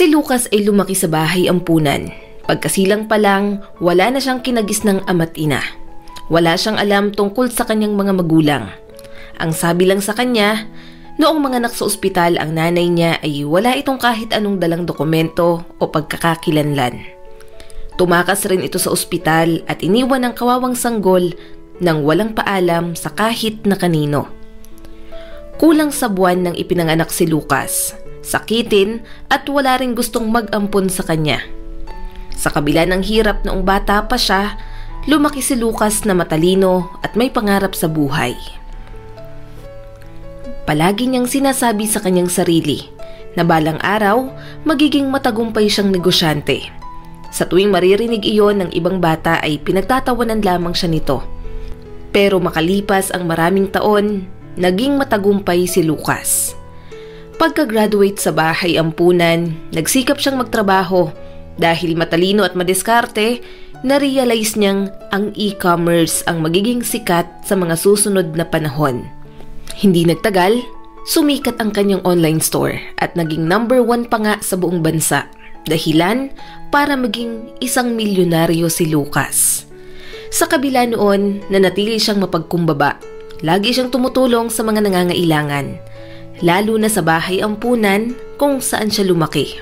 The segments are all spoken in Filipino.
Si Lucas ay lumaki sa bahay ampunan. Pagkasilang pa lang, wala na siyang kinagis ng ama't ina. Wala siyang alam tungkol sa kanyang mga magulang. Ang sabi lang sa kanya, noong manganak sa ospital ang nanay niya ay wala itong kahit anong dalang dokumento o pagkakakilanlan. Tumakas rin ito sa ospital at iniwan ng kawawang sanggol nang walang paalam sa kahit na kanino. Kulang sa buwan nang ipinanganak si Lucas, sakitin at wala ring gustong mag-ampon sa kanya. Sa kabila ng hirap noong bata pa siya, lumaki si Lucas na matalino at may pangarap sa buhay. Palagi niyang sinasabi sa kanyang sarili na balang araw magiging matagumpay siyang negosyante. Sa tuwing maririnig iyon ng ibang bata ay pinagtatawanan lamang siya nito. Pero makalipas ang maraming taon, naging matagumpay si Lucas. Pagka-graduate sa bahay ampunan, nagsikap siyang magtrabaho dahil matalino at madiskarte, na-realize niyang ang e-commerce ang magiging sikat sa mga susunod na panahon. Hindi nagtagal, sumikat ang kanyang online store at naging #1 pa nga sa buong bansa. Dahilan para maging isang milyonaryo si Lucas. Sa kabila noon, nanatili siyang mapagkumbaba. Lagi siyang tumutulong sa mga nangangailangan, lalo na sa bahay ampunan kung saan siya lumaki.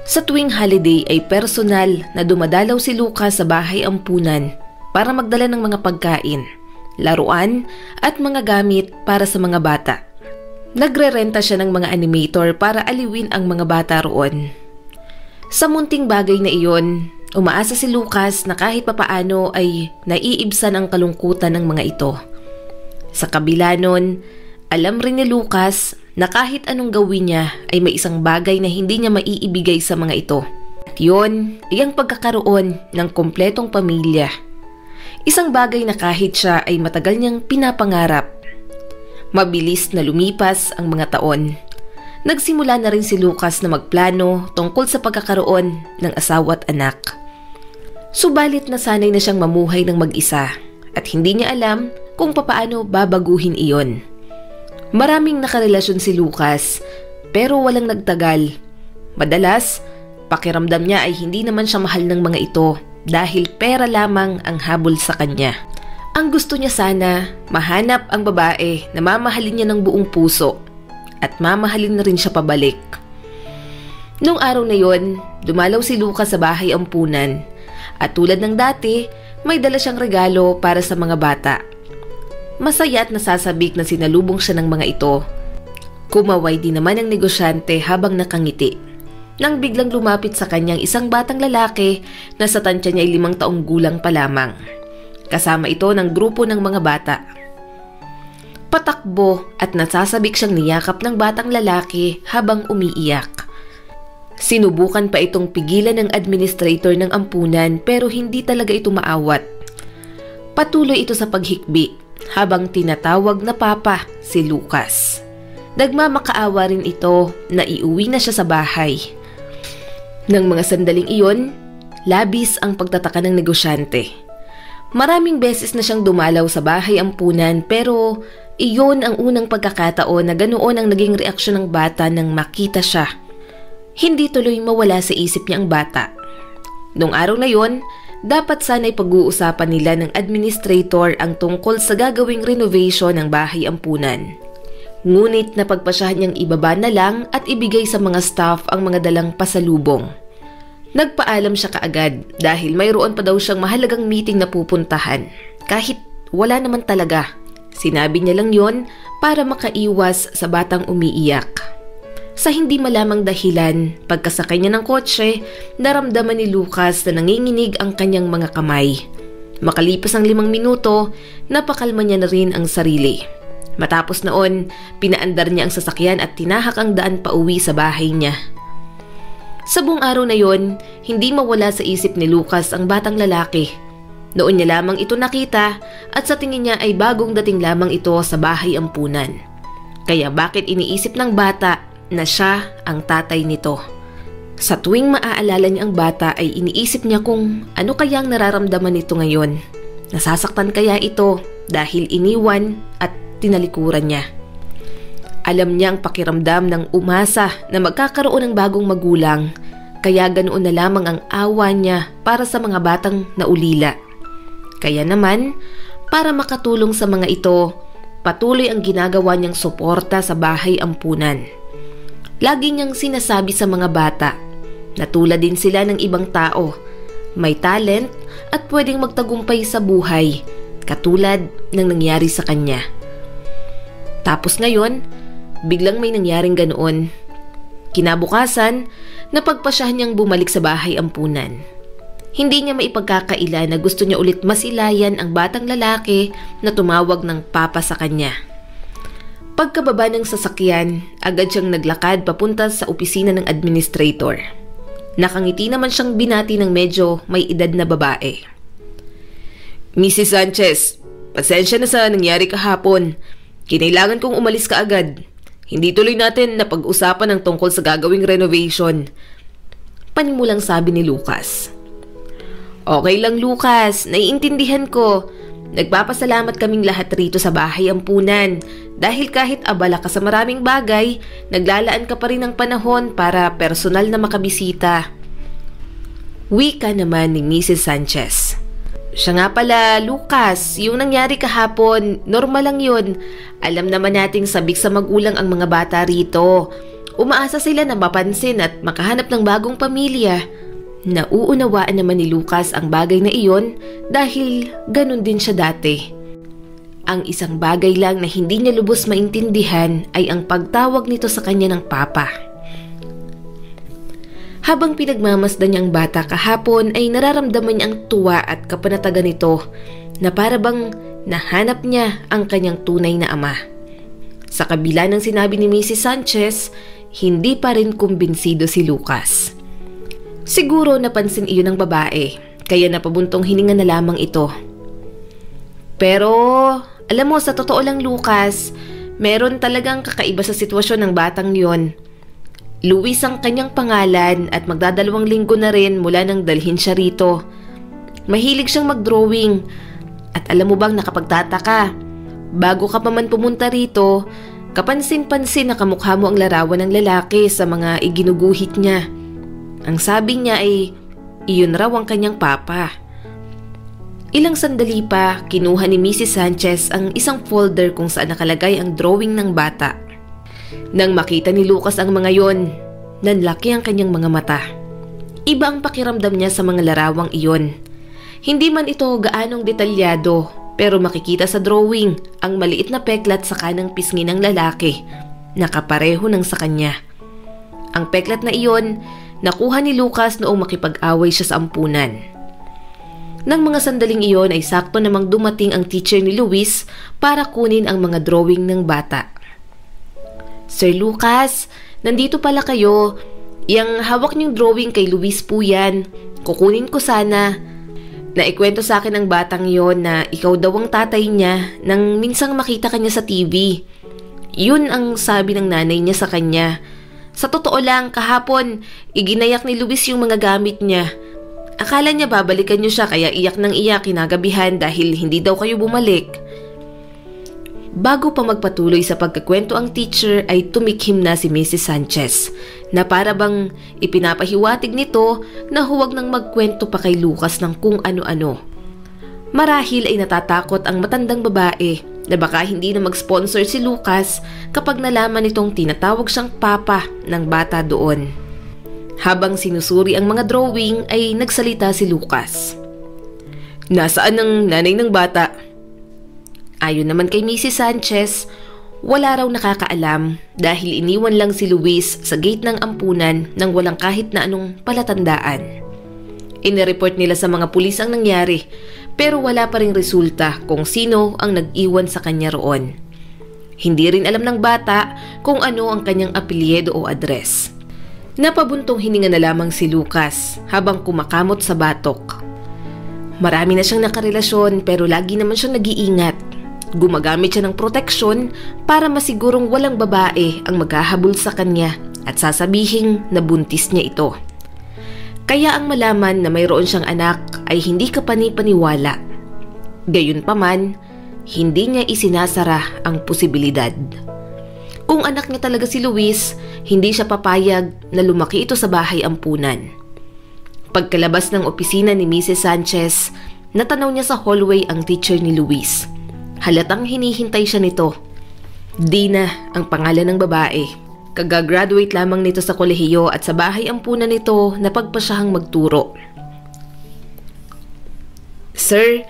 Sa tuwing holiday ay personal na dumadalaw si Lucas sa bahay ampunan para magdala ng mga pagkain, laruan at mga gamit para sa mga bata. Nagrerenta siya ng mga animator para aliwin ang mga bata roon. Sa munting bagay na iyon, umaasa si Lucas na kahit papaano ay naiibsan ang kalungkutan ng mga ito. Sa kabila nun, alam rin ni Lucas na kahit anong gawin niya ay may isang bagay na hindi niya maiibigay sa mga ito. At yun ay ang pagkakaroon ng kompletong pamilya. Isang bagay na kahit siya ay matagal niyang pinapangarap. Mabilis na lumipas ang mga taon. Nagsimula na rin si Lucas na magplano tungkol sa pagkakaroon ng asawa at anak. Subalit nasanay na siyang mamuhay ng mag-isa at hindi niya alam kung papaano babaguhin iyon. Maraming nakarelasyon si Lucas pero walang nagtagal. Madalas, pakiramdam niya ay hindi naman siya mahal ng mga ito dahil pera lamang ang habol sa kanya. Ang gusto niya sana, mahanap ang babae na mamahalin niya ng buong puso at mamahalin na rin siya pabalik. Nung araw na yon, dumalaw si Lucas sa bahay ampunan at tulad ng dati, may dala siyang regalo para sa mga bata. Masaya at nasasabik na sinalubong siya ng mga ito. Kumaway din naman ang negosyante habang nakangiti. Nang biglang lumapit sa kanyang isang batang lalaki na sa tansya niya ay 5 taong gulang pa lamang. Kasama ito ng grupo ng mga bata. Patakbo at nasasabik siyang niyakap ng batang lalaki habang umiiyak. Sinubukan pa itong pigilan ng administrator ng ampunan pero hindi talaga ito maawat. Patuloy ito sa paghikbi habang tinatawag na papa si Lucas. Nagmamakaawa rin ito na iuwi na siya sa bahay. Nang mga sandaling iyon, labis ang pagtataka ng negosyante. Maraming beses na siyang dumalaw sa bahay ampunan pero iyon ang unang pagkakataon na ganoon ang naging reaksyon ng bata nang makita siya. Hindi tuloy mawala sa isip niya ang bata. Noong araw na yon, dapat sana'y pag-uusapan nila ng administrator ang tungkol sa gagawing renovation ng bahay ampunan. Ngunit napagpasyahan niyang ibaba na lang at ibigay sa mga staff ang mga dalang pasalubong. Nagpaalam siya kaagad dahil mayroon pa daw siyang mahalagang meeting na pupuntahan. Kahit wala naman talaga. Sinabi niya lang yon para makaiwas sa batang umiiyak. Sa hindi malamang dahilan, pagkasakay niya ng kotse, naramdaman ni Lucas na nanginginig ang kanyang mga kamay. Makalipas ang 5 minuto, napakalma niya na rin ang sarili. Matapos noon, pinaandar niya ang sasakyan at tinahak ang daan pauwi sa bahay niya. Sa buong araw na yon, hindi mawala sa isip ni Lucas ang batang lalaki. Noon niya lamang ito nakita at sa tingin niya ay bagong dating lamang ito sa bahay ampunan. Kaya bakit iniisip ng bata na siya ang tatay nito? Sa tuwing maaalala niya ang bata ay iniisip niya kung ano kaya ang nararamdaman nito ngayon. Nasasaktan kaya ito dahil iniwan at tinalikuran niya. Alam niya ang pakiramdam ng umasa na magkakaroon ng bagong magulang, kaya ganoon na lamang ang awa niya para sa mga batang naulila. Kaya naman, para makatulong sa mga ito, patuloy ang ginagawa niyang suporta sa bahay ampunan. Lagi niyang sinasabi sa mga bata na tulad din sila ng ibang tao, may talent at pwedeng magtagumpay sa buhay, katulad ng nangyari sa kanya. Tapos ngayon, biglang may nangyaring ganoon. Kinabukasan, napagpasyahan niyang bumalik sa bahay ampunan. Hindi niya maipagkakaila na gusto niya ulit masilayan ang batang lalaki na tumawag ng papa sa kanya. Pagkababa ng sasakyan, agad siyang naglakad papunta sa opisina ng administrator. Nakangiti naman siyang binati ng medyo may edad na babae. Mrs. Sanchez, pasensya na sa nangyari kahapon. Kinailangan kong umalis ka agad. Hindi tuloy natin na pag-usapan ang tungkol sa gagawing renovation. Panimulang sabi ni Lucas. Okay lang Lucas, naiintindihan ko. Nagpapasalamat kaming lahat rito sa bahay ampunan dahil kahit abala ka sa maraming bagay, naglalaan ka pa rin ng panahon para personal na makabisita. Wika naman ni Mrs. Sanchez. Siya nga pala, Lucas, yung nangyari kahapon, normal lang yun. Alam naman nating sabik sa magulang ang mga bata rito. Umaasa sila na mapansin at makahanap ng bagong pamilya. Nauunawaan naman ni Lucas ang bagay na iyon dahil ganun din siya dati. Ang isang bagay lang na hindi niya lubos maintindihan ay ang pagtawag nito sa kanya ng papa. Habang pinagmamasdan niya ang bata kahapon ay nararamdaman niya ang tuwa at kapanatagan nito na para bang nahanap niya ang kanyang tunay na ama. Sa kabila ng sinabi ni Mrs. Sanchez, hindi pa rin kumbinsido si Lucas. Siguro napansin iyon ng babae, kaya napabuntong hininga na lamang ito. Pero, alam mo, sa totoo lang Lucas, meron talagang kakaiba sa sitwasyon ng batang yon. Luis ang kanyang pangalan at magdadalawang linggo na rin mula nang dalhin siya rito. Mahilig siyang mag-drawing. At alam mo bang nakapagtataka, bago ka pa man pumunta rito, kapansin-pansin na kamukha mo ang larawan ng lalaki sa mga iginuguhit niya. Ang sabi niya ay, iyon raw ang kanyang papa. Ilang sandali pa, kinuha ni Mrs. Sanchez ang isang folder kung saan nakalagay ang drawing ng bata. Nang makita ni Lucas ang mga yon, nanlaki ang kanyang mga mata. Iba ang pakiramdam niya sa mga larawang iyon. Hindi man ito gaanong detalyado, pero makikita sa drawing ang maliit na peklat sa kanang pisngi ng lalaki, nakapareho ng sa kanya. Ang peklat na iyon, nakuha ni Lucas noong makipag-away siya sa ampunan. Nang mga sandaling iyon ay sakto namang dumating ang teacher ni Luis para kunin ang mga drawing ng bata. Sir Lucas, nandito pala kayo. Yang hawak niyong drawing kay Luis po yan. Kukunin ko sana. Naikwento sa akin ng batang yon na ikaw daw ang tatay niya nang minsang makita kanya sa TV. Yun ang sabi ng nanay niya sa kanya. Sa totoo lang, kahapon, iginayak ni Luis yung mga gamit niya. Akala niya babalikan niyo siya kaya iyak ng iyak kinagabihan dahil hindi daw kayo bumalik. Bago pa magpatuloy sa pagkakwento ang teacher ay tumikhim na si Mrs. Sanchez na para bang ipinapahiwatig nito na huwag nang magkwento pa kay Lucas ng kung ano-ano. Marahil ay natatakot ang matandang babae na baka hindi na mag-sponsor si Lucas kapag nalaman nitong tinatawag siyang papa ng bata doon. Habang sinusuri ang mga drawing ay nagsalita si Lucas. Nasaan ang nanay ng bata? Ayon naman kay Mrs. Sanchez, wala raw nakakaalam dahil iniwan lang si Luis sa gate ng ampunan nang walang kahit na anong palatandaan. Inireport nila sa mga pulis ang nangyari pero wala pa ring resulta kung sino ang nag-iwan sa kanya roon. Hindi rin alam ng bata kung ano ang kanyang apelyido o address. Napabuntong hininga na lamang si Lucas habang kumakamot sa batok. Marami na siyang nakarelasyon pero lagi naman siyang nag-iingat. Gumagamit siya ng proteksyon para masigurong walang babae ang maghahabol sa kanya at sasabihing nabuntis niya ito. Kaya ang malaman na mayroon siyang anak ay hindi kapani-paniwala. Gayunpaman, hindi niya isinasara ang posibilidad. Kung anak niya talaga si Luis, hindi siya papayag na lumaki ito sa bahay ampunan. Pagkalabas ng opisina ni Mrs. Sanchez, natanaw niya sa hallway ang teacher ni Luis. Halatang hinihintay siya nito. Dina ang pangalan ng babae. Kagagraduate lamang nito sa kolehiyo at sa bahay ampunan nito napagpasyahang magturo. Sir,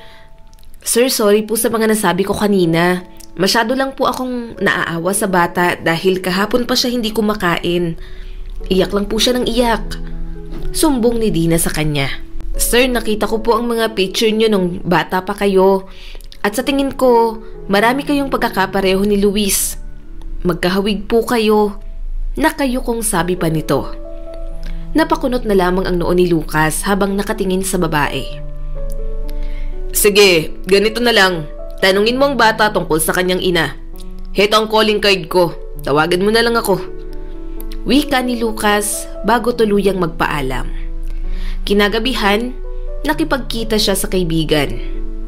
sorry po sa mga nasabi ko kanina. Masyado lang po akong naaawa sa bata dahil kahapon pa siya hindi kumakain. Iyak lang po siya ng iyak. Sumbong ni Dina sa kanya. Sir, nakita ko po ang mga picture niyo nung bata pa kayo. At sa tingin ko, marami kayong pagkakapareho ni Luis. Magkahawig po kayo. Na kayo kong sabi pa nito. Napakunot na lamang ang noo ni Lucas habang nakatingin sa babae. Sige, ganito na lang. Tanungin mo ang bata tungkol sa kanyang ina. Heto ang calling card ko. Tawagan mo na lang ako. Wika ni Lucas bago tuluyang magpaalam. Kinagabihan, nakipagkita siya sa kaibigan.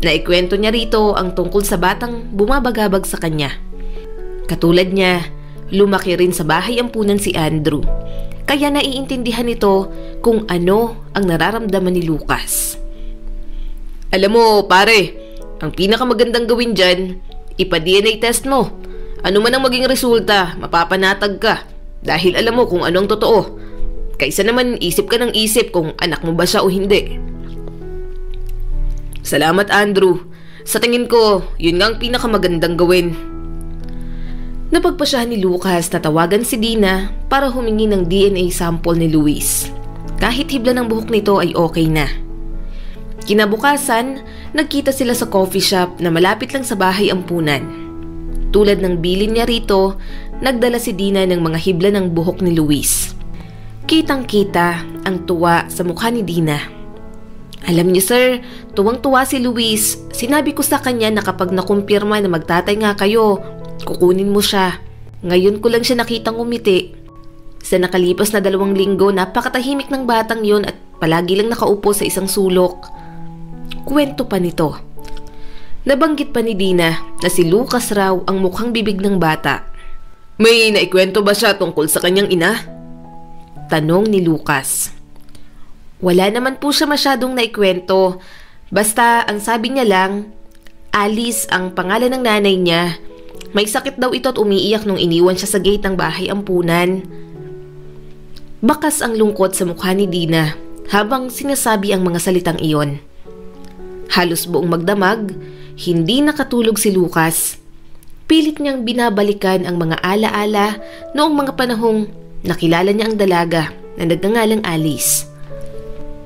Naikwento niya rito ang tungkol sa batang bumabagabag sa kanya. Katulad niya, lumaki rin sa bahay ampunan si Andrew. Kaya naiintindihan nito kung ano ang nararamdaman ni Lucas. Alam mo, pare, ang pinakamagandang gawin dyan, ipa-DNA test mo. Ano man ang maging resulta, mapapanatag ka. Dahil alam mo kung ano ang totoo. Kaysa naman isip ka ng isip kung anak mo ba siya o hindi. Salamat, Andrew. Sa tingin ko, yun nga ang pinakamagandang gawin. Napagpasyahan ni Lucas na tawagan si Dina para humingi ng DNA sample ni Luis. Kahit hibla ng buhok nito ay okay na. Kinabukasan, nagkita sila sa coffee shop na malapit lang sa bahay ampunan. Tulad ng bilin niya rito, nagdala si Dina ng mga hibla ng buhok ni Luis. Kitang-kita ang tuwa sa mukha ni Dina. Alam niyo sir, tuwang-tuwa si Luis. Sinabi ko sa kanya na kapag nakumpirma na magtatay nga kayo, kukunin mo siya. Ngayon ko lang siya nakitang umiti. Sa nakalipas na 2 linggo, napakatahimik ng batang yon at palagi lang nakaupo sa isang sulok. Kwento pa nito. Nabanggit pa ni Dina na si Lucas raw ang mukhang bibig ng bata. May naikwento ba siya tungkol sa kanyang ina? Tanong ni Lucas. Wala naman po siya masyadong naikwento. Basta ang sabi niya lang, Alice ang pangalan ng nanay niya. May sakit daw ito at umiiyak nung iniwan siya sa gate ng bahay ampunan. Bakas ang lungkot sa mukha ni Dina habang sinasabi ang mga salitang iyon. Halos buong magdamag, hindi nakatulog si Lucas. Pilit niyang binabalikan ang mga alaala noong mga panahong nakilala niya ang dalaga na nagngangalang Alice.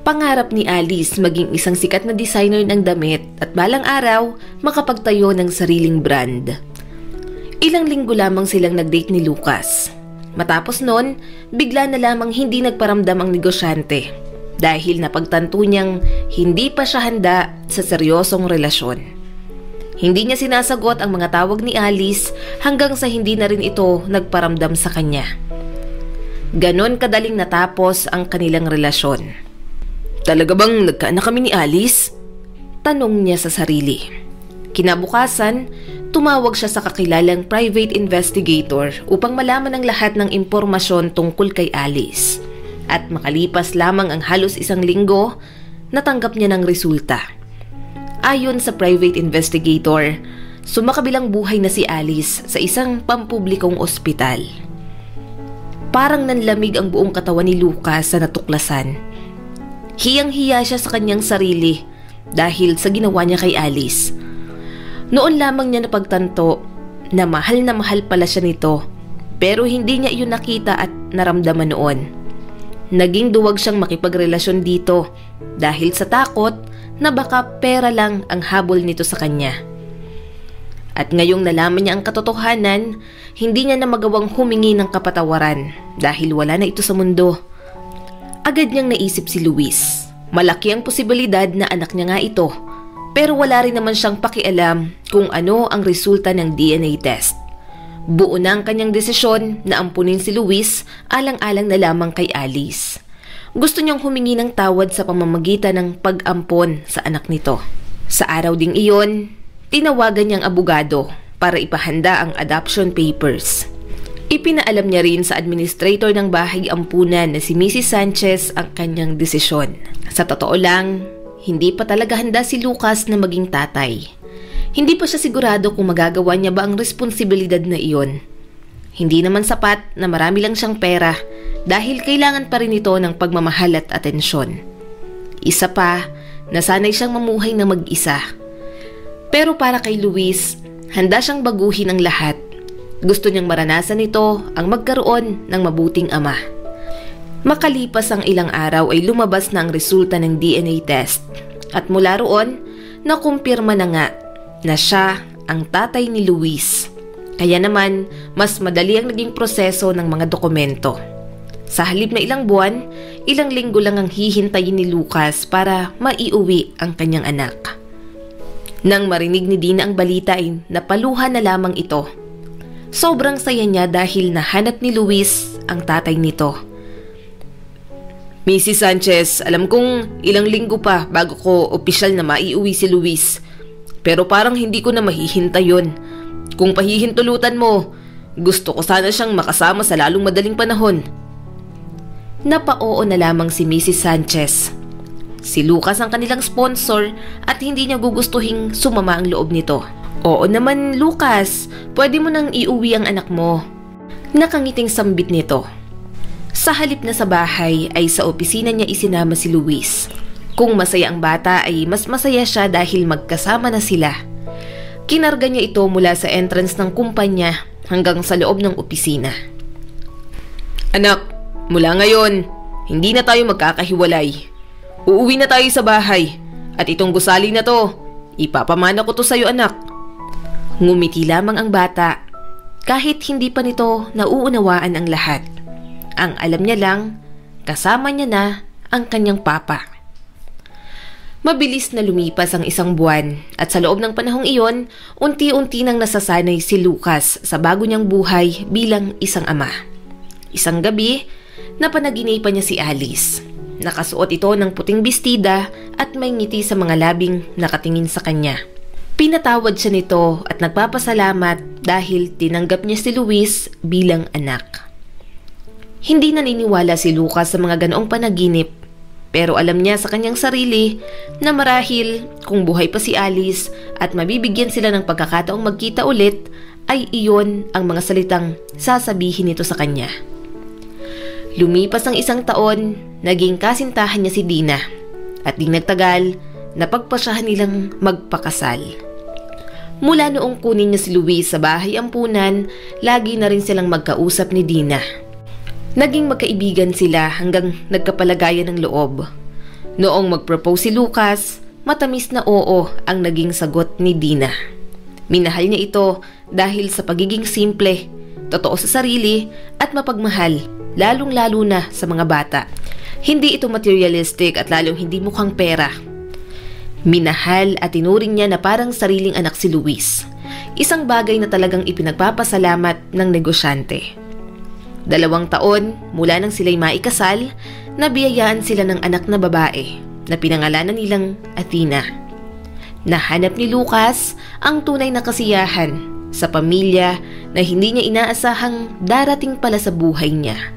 Pangarap ni Alice maging isang sikat na designer ng damit at balang araw makapagtayo ng sariling brand. Ilang linggo lamang silang nag-date ni Lucas. Matapos nun, bigla na lamang hindi nagparamdam ang negosyante dahil napagtanto niyang hindi pa siya handa sa seryosong relasyon. Hindi niya sinasagot ang mga tawag ni Alice hanggang sa hindi na rin ito nagparamdam sa kanya. Ganon kadaling natapos ang kanilang relasyon. Talaga bang nagkaanak kami ni Alice? Tanong niya sa sarili. Kinabukasan, tumawag siya sa kakilalang private investigator upang malaman ang lahat ng impormasyon tungkol kay Alice. At makalipas lamang ang halos 1 linggo, natanggap niya ng resulta. Ayon sa private investigator, sumakabilang buhay na si Alice sa isang pampublikong ospital. Parang nanlamig ang buong katawan ni Lucas sa natuklasan. Hiyang-hiya siya sa kanyang sarili dahil sa ginawa niya kay Alice. Noon lamang niya napagtanto na mahal pala siya nito, pero hindi niya iyon nakita at naramdaman noon. Naging duwag siyang makipagrelasyon dito dahil sa takot na baka pera lang ang habol nito sa kanya. At ngayong nalaman niya ang katotohanan, hindi niya na magawang humingi ng kapatawaran dahil wala na ito sa mundo. Agad niyang naisip si Luis. Malaki ang posibilidad na anak niya nga ito, pero wala rin naman siyang pakialam kung ano ang resulta ng DNA test. Buo na ang kanyang desisyon na ampunin si Luis alang-alang na lamang kay Alice. Gusto niyang humingi ng tawad sa pamamagitan ng pag-ampon sa anak nito. Sa araw ding iyon, tinawagan niyang abogado para ipahanda ang adoption papers. Ipinaalam niya rin sa administrator ng bahay ampunan na si Mrs. Sanchez ang kanyang desisyon. Sa totoo lang, hindi pa talaga handa si Lucas na maging tatay. Hindi pa siya sigurado kung magagawa niya ba ang responsibilidad na iyon. Hindi naman sapat na marami lang siyang pera dahil kailangan pa rin ito ng pagmamahal at atensyon. Isa pa, nasanay siyang mamuhay na mag-isa. Pero para kay Luis, handa siyang baguhin ang lahat. Gusto niyang maranasan ito ang magkaroon ng mabuting ama. Makalipas ang ilang araw ay lumabas na ang resulta ng DNA test at mula roon, nakumpirma na nga na siya ang tatay ni Luis. Kaya naman, mas madali ang naging proseso ng mga dokumento. Sa halip na ilang buwan, ilang linggo lang ang hihintayin ni Lucas para maiuwi ang kanyang anak. Nang marinig ni Dina ang balita ay napaluha na lamang ito. Sobrang saya niya dahil nahanap ni Luis ang tatay nito. Mrs. Sanchez, alam kong ilang linggo pa bago ko opisyal na maiuwi si Luis. Pero parang hindi ko na mahihintay yun. Kung pahihintulutan mo, gusto ko sana siyang makasama sa lalong madaling panahon. Napa-oo na lamang si Mrs. Sanchez. Si Lucas ang kanilang sponsor at hindi niya gugustuhing sumama ang loob nito. Oo naman, Lucas, pwede mo nang iuwi ang anak mo. Nakangiting sambit nito. Sa halip na sa bahay ay sa opisina niya isinama si Luis. Kung masaya ang bata ay mas masaya siya dahil magkasama na sila. Kinarga niya ito mula sa entrance ng kumpanya hanggang sa loob ng opisina. Anak, mula ngayon, hindi na tayo magkakahiwalay. Uuwi na tayo sa bahay at itong gusali na to, ipapamana ko to sa'yo anak. Ngumiti lamang ang bata kahit hindi pa nito nauunawaan ang lahat. Ang alam niya lang, kasama niya na ang kanyang papa. Mabilis na lumipas ang isang buwan at sa loob ng panahong iyon, unti-unti nang nasasanay si Lucas sa bago niyang buhay bilang isang ama. Isang gabi, napanaginipan niya si Alice. Nakasuot ito ng puting bestida at may ngiti sa mga labing nakatingin sa kanya. Pinatawad siya nito at nagpapasalamat dahil tinanggap niya si Luis bilang anak. Hindi naniniwala si Lucas sa mga ganoong panaginip, pero alam niya sa kanyang sarili na marahil kung buhay pa si Alice at mabibigyan sila ng pagkakataong magkita ulit, ay iyon ang mga salitang sasabihin nito sa kanya. Lumipas ang isang taon, naging kasintahan niya si Dina at di nagtagal, napagpasyahan nilang magpakasal. Mula noong kunin niya si Luis sa bahay ampunan, lagi na rin silang magkausap ni Dina. Naging magkaibigan sila hanggang nagkapalagayan ng loob. Noong mag-propose si Lucas, matamis na oo ang naging sagot ni Dina. Minahal niya ito dahil sa pagiging simple, totoo sa sarili at mapagmahal, lalong-lalo na sa mga bata. Hindi ito materialistic at lalong hindi mukhang pera. Minahal at tinuring niya na parang sariling anak si Luis. Isang bagay na talagang ipinagpapasalamat ng negosyante. 2 taon mula nang sila'y maikasal, nabiyayaan sila ng anak na babae na pinangalanan nilang Athena. Nahanap ni Lucas ang tunay na kasiyahan sa pamilya na hindi niya inaasahang darating pala sa buhay niya.